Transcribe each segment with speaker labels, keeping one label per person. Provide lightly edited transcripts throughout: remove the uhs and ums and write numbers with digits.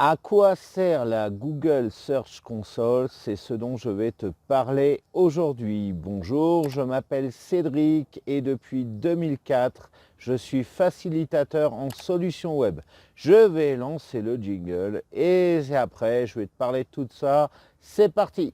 Speaker 1: À quoi sert la Google Search Console? C'est ce dont je vais te parler aujourd'hui. Bonjour, je m'appelle Cédric et depuis 2004, je suis facilitateur en solutions web. Je vais lancer le jingle et après, je vais te parler de tout ça. C'est parti!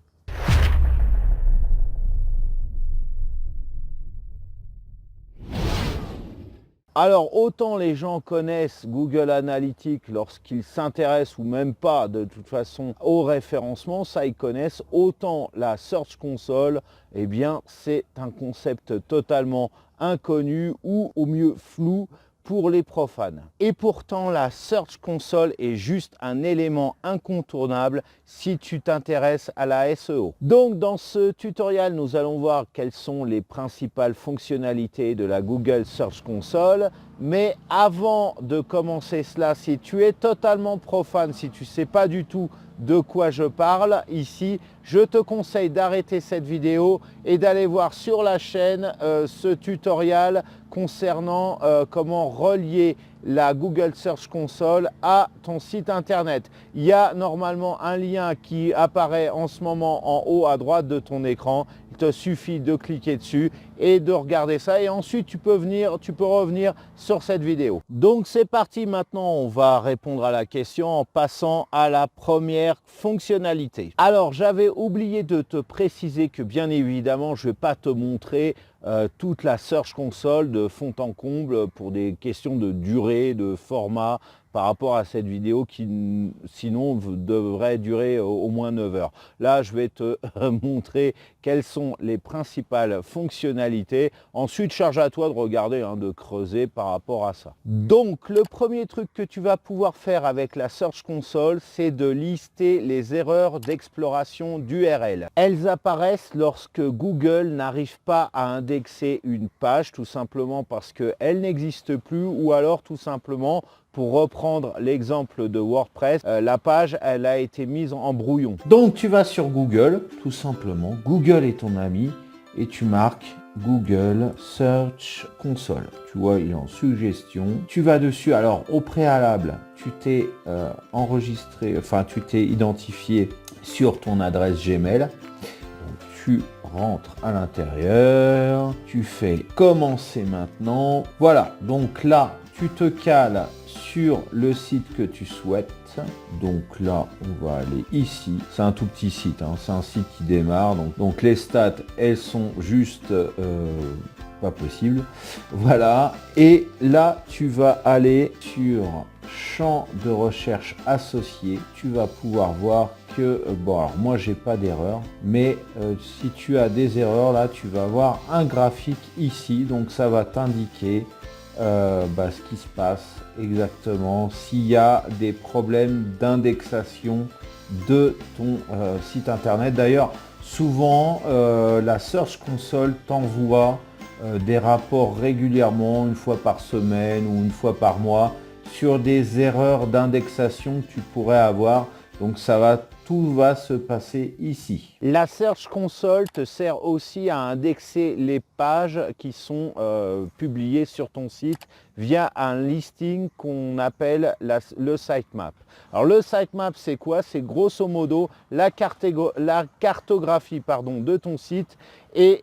Speaker 1: Alors, autant les gens connaissent Google Analytics lorsqu'ils s'intéressent ou même pas de toute façon au référencement, ça ils connaissent, autant la Search Console, eh bien c'est un concept totalement inconnu ou au mieux flou pour les profanes. Et pourtant, la Search Console est juste un élément incontournable si tu t'intéresses à la SEO. Donc, dans ce tutoriel, nous allons voir quelles sont les principales fonctionnalités de la Google Search Console. Mais avant de commencer cela, si tu es totalement profane, si tu ne sais pas du tout de quoi je parle ici, je te conseille d'arrêter cette vidéo et d'aller voir sur la chaîne ce tutoriel concernant comment relier la Google Search Console à ton site internet. Il y a normalement un lien qui apparaît en ce moment en haut à droite de ton écran. Il te suffit de cliquer dessus et de regarder ça et ensuite tu peux revenir sur cette vidéo. Donc c'est parti, maintenant on va répondre à la question en passant à la première fonctionnalité. Alors j'avais oublié de te préciser que bien évidemment je ne vais pas te montrer toute la Search Console de fond en comble pour des questions de durée, de format par rapport à cette vidéo qui sinon devrait durer au moins 9 heures. Là, je vais te montrer quelles sont les principales fonctionnalités. Ensuite, charge à toi de regarder, de creuser par rapport à ça. Donc, le premier truc que tu vas pouvoir faire avec la Search Console, c'est de lister les erreurs d'exploration d'URL. Elles apparaissent lorsque Google n'arrive pas à indexer une page, tout simplement parce qu'elle n'existe plus ou alors tout simplement, pour reprendre l'exemple de WordPress, la page, elle a été mise en brouillon. Donc, tu vas sur Google, tout simplement. Google est ton ami et tu marques Google Search Console. Tu vois, il est en suggestion. Tu vas dessus. Alors, au préalable, tu t'es enregistré, enfin, tu t'es identifié sur ton adresse Gmail. Donc, tu rentres à l'intérieur. Tu fais commencer maintenant. Voilà. Donc là, tu te cales sur le site que tu souhaites. Donc là, on va aller ici. C'est un tout petit site, c'est un site qui démarre. Donc les stats, elles sont juste pas possibles. Voilà. Et là, tu vas aller sur champ de recherche associé. Tu vas pouvoir voir que, bon, alors moi, j'ai pas d'erreur. Mais si tu as des erreurs, là, tu vas voir un graphique ici. Donc ça va t'indiquer ce qui se passe exactement, s'il y a des problèmes d'indexation de ton site internet. D'ailleurs, souvent la Search Console t'envoie des rapports régulièrement, une fois par semaine ou une fois par mois, sur des erreurs d'indexation que tu pourrais avoir. Donc tout va se passer ici. La Search Console te sert aussi à indexer les pages qui sont publiées sur ton site via un listing qu'on appelle le sitemap. Alors le sitemap, c'est quoi? C'est grosso modo la cartographie de ton site et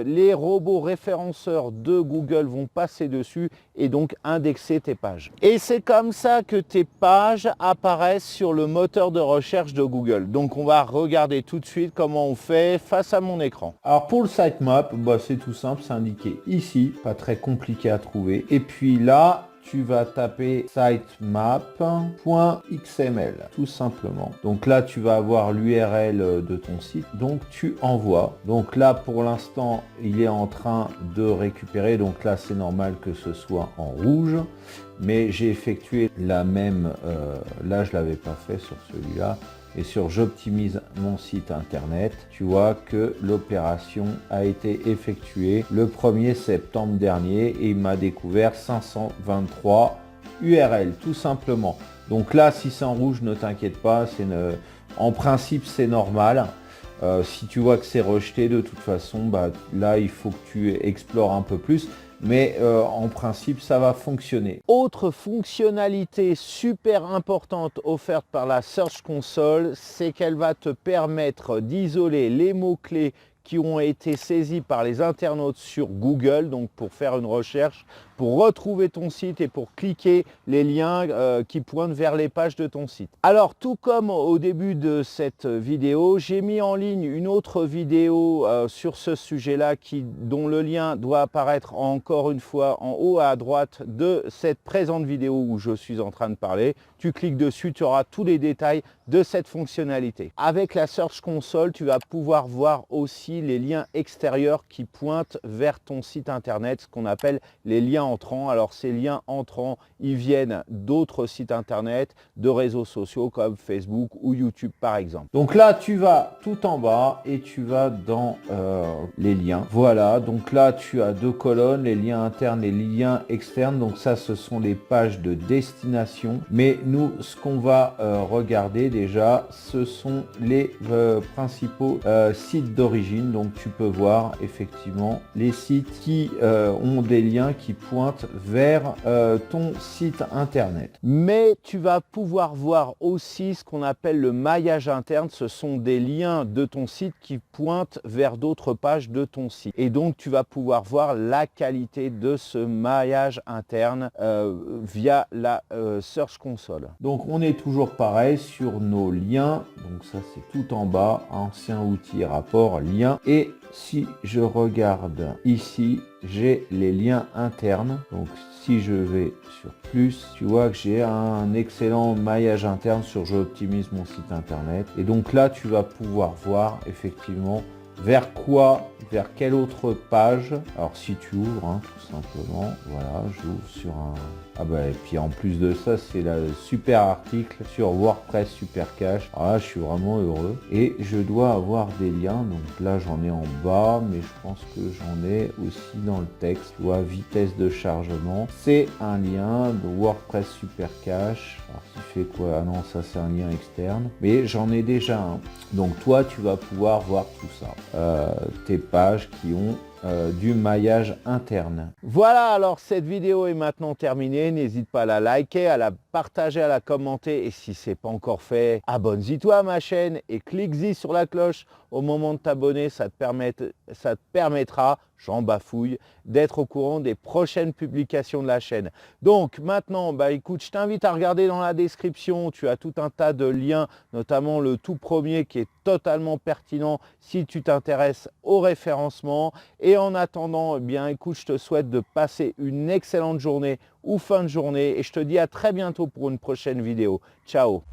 Speaker 1: les robots référenceurs de Google vont passer dessus et donc indexer tes pages. Et c'est comme ça que tes pages apparaissent sur le moteur de recherche de Google. Donc on va regarder tout de suite comment on fait face à mon écran. Alors pour le sitemap, c'est tout simple, c'est indiqué ici, pas très compliqué à trouver. Et puis là, tu vas taper sitemap.xml, tout simplement. Donc là, tu vas avoir l'URL de ton site. Donc tu envoies. Donc là, pour l'instant, il est en train de récupérer. Donc là, c'est normal que ce soit en rouge. Mais j'ai effectué la même. Là, je l'avais pas fait sur celui-là. Et sur j'optimise mon site internet, tu vois que l'opération a été effectuée le 1er septembre dernier et il m'a découvert 523 URL tout simplement. Donc là, si c'est en rouge, ne t'inquiète pas, en principe c'est normal. Si tu vois que c'est rejeté, de toute façon, là il faut que tu explores un peu plus. mais en principe ça va fonctionner. Autre fonctionnalité super importante offerte par la Search Console, c'est qu'elle va te permettre d'isoler les mots-clés qui ont été saisis par les internautes sur Google, donc pour faire une recherche, pour retrouver ton site et pour cliquer les liens qui pointent vers les pages de ton site. Alors, tout comme au début de cette vidéo, j'ai mis en ligne une autre vidéo sur ce sujet-là dont le lien doit apparaître encore une fois en haut à droite de cette présente vidéo où je suis en train de parler. Tu cliques dessus, tu auras tous les détails de cette fonctionnalité. Avec la Search Console, tu vas pouvoir voir aussi les liens extérieurs qui pointent vers ton site internet, ce qu'on appelle les liens entrants. Alors ces liens entrants, ils viennent d'autres sites internet, de réseaux sociaux comme Facebook ou YouTube par exemple. Donc là, tu vas tout en bas et tu vas dans les liens. Voilà, donc là, tu as deux colonnes, les liens internes et les liens externes. Donc ça, ce sont les pages de destination. Mais nous, ce qu'on va regarder déjà, ce sont les principaux sites d'origine. Donc tu peux voir effectivement les sites qui ont des liens qui pointent vers ton site internet. Mais tu vas pouvoir voir aussi ce qu'on appelle le maillage interne. Ce sont des liens de ton site qui pointent vers d'autres pages de ton site. Et donc tu vas pouvoir voir la qualité de ce maillage interne via la Search Console. Donc on est toujours pareil sur nos liens. Donc ça c'est tout en bas, ancien outil, rapport, lien. Et si je regarde ici, j'ai les liens internes. Donc si je vais sur plus, tu vois que j'ai un excellent maillage interne sur Je optimise mon site internet. Et donc là, tu vas pouvoir voir effectivement vers quelle autre page. Alors si tu ouvres, hein, tout simplement, voilà, j'ouvre sur un... Ah bah, et puis en plus de ça, c'est le super article sur WordPress Super Cache. Alors là, je suis vraiment heureux. Et je dois avoir des liens. Donc là, j'en ai en bas, mais je pense que j'en ai aussi dans le texte. Tu vois, vitesse de chargement. C'est un lien de WordPress Super Cache. Alors, qui fait quoi? Ah non, ça, c'est un lien externe. Mais j'en ai déjà un. Donc toi, tu vas pouvoir voir tout ça. Tes pages qui ont du maillage interne. Voilà, alors cette vidéo est maintenant terminée. N'hésite pas à la liker, à la partager, à la commenter. Et si ce n'est pas encore fait, abonne-toi à ma chaîne et clique-y sur la cloche au moment de t'abonner. Ça te permettra, j'en bafouille, d'être au courant des prochaines publications de la chaîne. Donc maintenant, bah écoute, je t'invite à regarder dans la description. Tu as tout un tas de liens, notamment le tout premier qui est totalement pertinent si tu t'intéresses au référencement. Et en attendant, eh bien écoute, je te souhaite de passer une excellente journée ou fin de journée et je te dis à très bientôt pour une prochaine vidéo. Ciao!